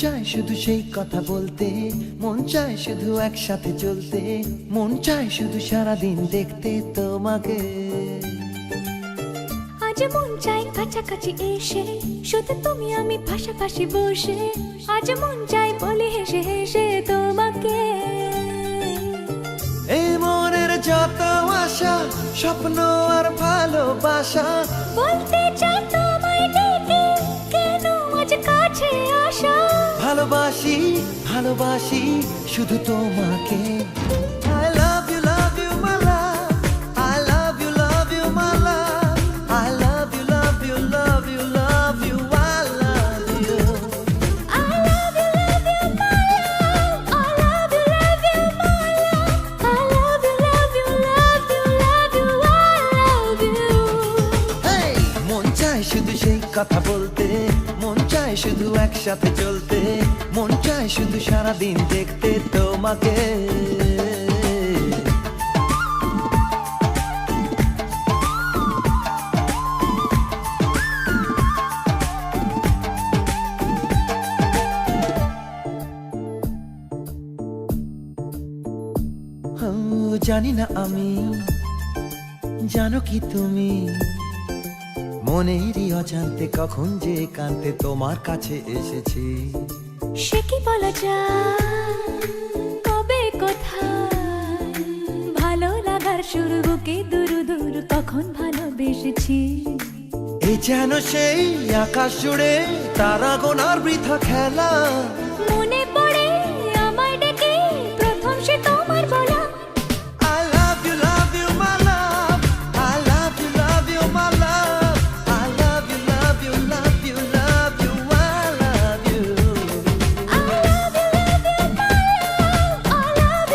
চায় শুধু সেই কথা বলতে, মন চায় শুধু একসাথে চলতে, মন চায় শুধু সারাদিন দেখতে তোমাকে। আজ মন চাই কাছাকাছি এসে, শুধু তুমি আমি পাশাপাশি বসে, আজ মন চাই বলে হেসে হেসে তোমাকে। এই মনের যত আশা, স্বপ্ন আর ভালোবাসা, বলতে চাই তোমায় ডেকে, কেন আজ কাছে আসা। ভালোবাসি ভালোবাসি শুধু তোমাকে। I love you my love, I love you my love, I love you love you love you love you, I love you. I love you my love, I love you my love, I love you love you love you love you, I love you. Hey! মন চায় শুধু সেই কথা বলতে, মন চায় শুধু একসাথে চলতে, মন চায় শুধু সারাদিন দেখতে তোমাকে। জানি না আমি, জানো কি তুমি, মনেরই অজান্তে কখন যে কান্তে তোমার কাছে এসেছি। সে কি বলা যায়, কবে কোথায়, ভালো লাগার শুরু বুকে দুরু দুরু তখন ভালোবেসেছি। এই যেন সেই আকাশ জুড়ে তারা গোনার বৃথা খেলা, মনে পড়ে আমায় ডেকে প্রথম সে তোমার বলা। I love you my love, I love you my love, I love you love you love you love you, I love you. I love you my love, I love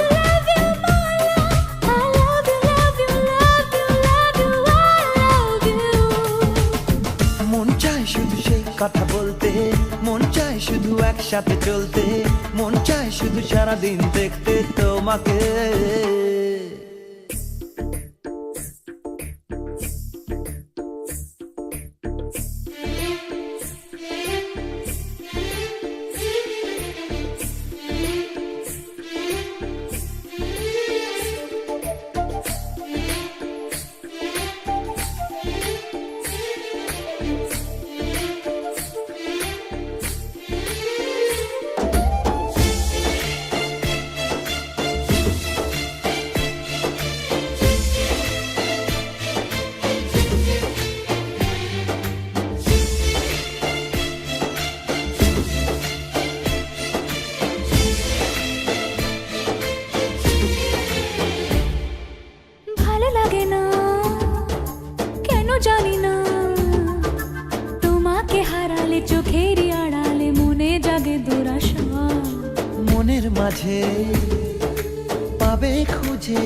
you my love, I love you love you love you love you, I love you. মন চায় শুধু সেই কথা বলতে, মন চায় শুধু একসাথে চলতে, মন চায় শুধু সারাদিন দেখতে তোমাকে। ভালো লাগে না কেন জানি না, তোমাকে হারালে চোখেরই আড়ালে মনে জাগে দুরাশা। মনের মাঝে পাবে খুঁজে,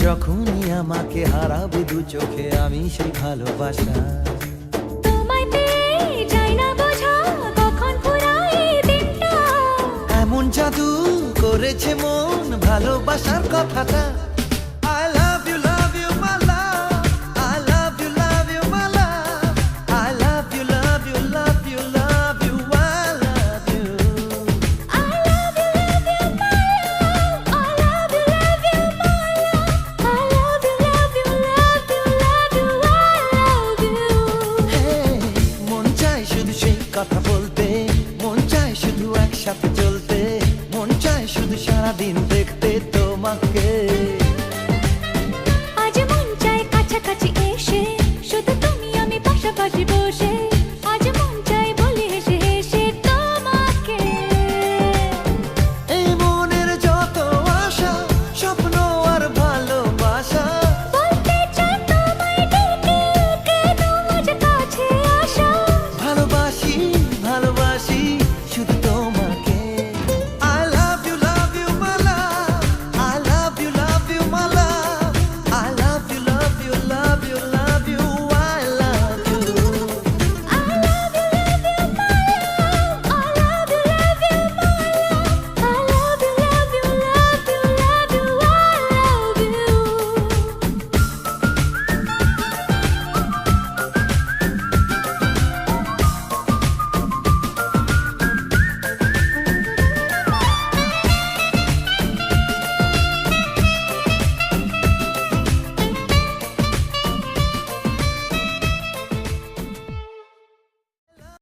যখনই আমাকে হারাবে দু চোখে আমি সেই ভালোবাসা। তোমায় পেয়ে যাই না বোঝা কখন ফুরায় দিনটা, এমন জাদু করেছে মন ভালোবাসার কথাটা। I love you my love, I love you my love, I love you love you love you love you, I love you. I love you my love, I love you my love, I love you love you love you love you, I love you. Hey! মন চায় শুধু সেই কথা বলতে,